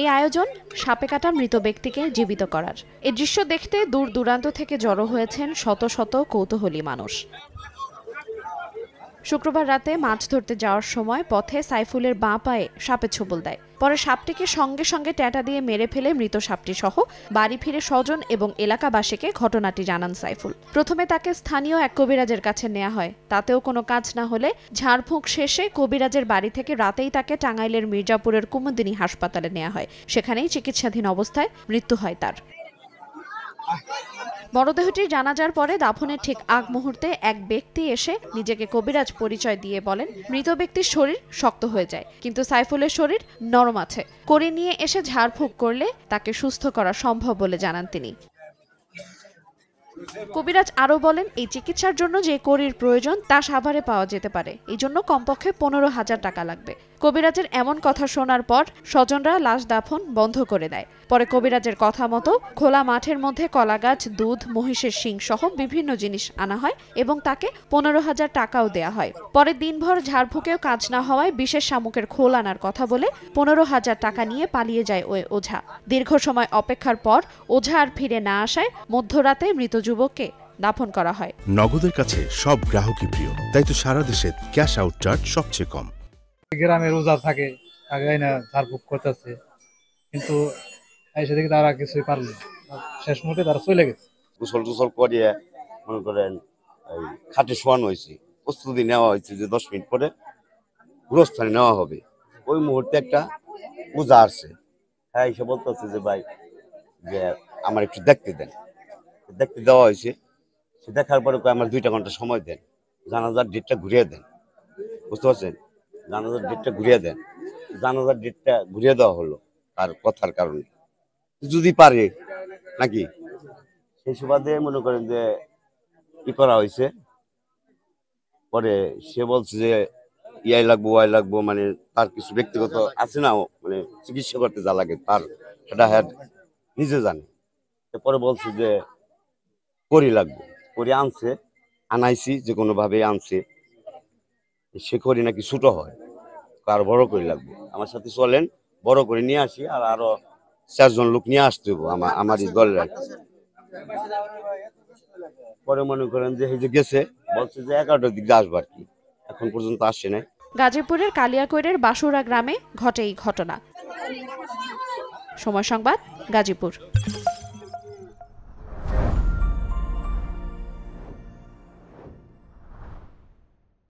এই আয়োজন সাপে কাটা মৃত ব্যক্তিকে জীবিত করার। এই দৃশ্য দেখতে দূর দূরান্ত থেকে জড়ো হয়েছেন শত শত কৌতূহলী মানুষ। শুক্রবার রাতে মাছ ধরতে যাওয়ার সময় পথে সাইফুলের বাঁ পায়ে সাপে ছোবল দেয়। পরে সাপটিকে সঙ্গে সঙ্গে ট্যাঁটা দিয়ে মেরে ফেলে মৃত সাপটি সহ বাড়ি ফিরে স্বজন এবং এলাকাবাসীকে ঘটনাটি জানান সাইফুল। প্রথমে তাকে স্থানীয় এক কবিরাজের কাছে নেওয়া হয়, তাতেও কোনো কাজ না হলে ঝাড়ফুঁক শেষে কবিরাজের বাড়ি থেকে রাতেই তাকে টাঙ্গাইলের মির্জাপুরের কুমুদিনী হাসপাতালে নেওয়া হয়। সেখানেই চিকিৎসাধীন অবস্থায় মৃত্যু হয় তার। মরদেহটি জানাজার পরে দাফনের ঠিক আগ মুহূর্তে এক ব্যক্তি এসে নিজেকে কবিরাজ পরিচয় দিয়ে বলেন, মৃত ব্যক্তির শরীর শক্ত হয়ে যায়, কিন্তু সাইফুলের শরীর নরম আছে। কড়ি নিয়ে এসে ঝাড়ফুঁক করলে তাকে সুস্থ করা সম্ভব বলে জানান তিনি। কবিরাজ আরও বলেন, এই চিকিৎসার জন্য যে কড়ির প্রয়োজন তা সাভারে পাওয়া যেতে পারে, এই জন্য কমপক্ষে 15,000 টাকা লাগবে। কবিরাজের এমন কথা শোনার পর স্বজনরা লাশ দাফন বন্ধ করে দেয়। পরে কবিরাজের কথা মতো খোলা মাঠের মধ্যে কলাগাছ, দুধ, মহিষের শিং সহ বিভিন্ন জিনিস আনা হয় এবং তাকে 15,000 টাকাও দেয়া হয়। পরে দিনভর ঝাড়ফুঁকেও কাজ না হওয়ায় বিশেষ শামুকের খোল আনার কথা বলে 15,000 টাকা নিয়ে পালিয়ে যায় ওই ওঝা। দীর্ঘ সময় অপেক্ষার পর ওঝা আর ফিরে না আসায় মধ্যরাতে মৃত যুবককে দাফন করা হয়। নগদের কাছে সব গ্রাহকই প্রিয়, তাই তো সারা দেশে ক্যাশ আউট চার্জ সবচেয়ে কম। গ্রামে রোজা থাকে, আগে না ঝাড়ফুঁক করতেছে, কিন্তু এসে দেখি তারা কিছুই পারল না, শেষ মুহূর্তে তারা চলে গেছে। গোসল টোসল করিয়ে মনে করেন খাটে শোয়ানো হয়েছে, প্রস্তুতি নেওয়া হয়েছে যে 10 মিনিট পরে গুরুস্থানে নেওয়া হবে। ওই মুহূর্তে একটা পূজা আসছে, হ্যাঁ এসে বলতেছে যে ভাই যে আমার একটু দেখতে দেন। দেখতে দেওয়া হয়েছে, সে দেখার পরে আমার 2 ঘন্টা সময় দেন, জানাজার ডেটটা ঘুরিয়ে দেন। বুঝতে পারছেন, জানাজার ডেটটা ঘুরিয়ে দেন। জানাজার ডেটটা ঘুরিয়ে দেওয়া হলো তার কথার কারণে, যদি পারে নাকি সেই সুবাদে মনে করেন যে কি করা হয়েছে। পরে সে বলছে যে ইয়াই লাগবো ওয়াই লাগবো, মানে তার কিছু ব্যক্তিগত আছে না, মানে চিকিৎসা করতে যা লাগে তার সেটা হ্যাঁ নিজে জানে। পরে বলছে যে করি লাগবে, করি আনছে, আনাইছি যে কোনো ভাবে আনছে। সে করি নাকি ছোট হয়, আরো বড় করে লাগবে, আমার সাথে চলেন বড় করে নিয়ে আসি, আর আরো 4 জন লোক নিয়ে আসতে হবে আমারই দলের আর কি। পরে মনে করেন যে এই যে গেছে, বলছে যে 11টার দিকে আসবো আর কি, এখন পর্যন্ত আসে নাই। গাজীপুরের কালিয়াকৈরের বাসুরা গ্রামে ঘটে এই ঘটনা। সময় সংবাদ, গাজীপুর।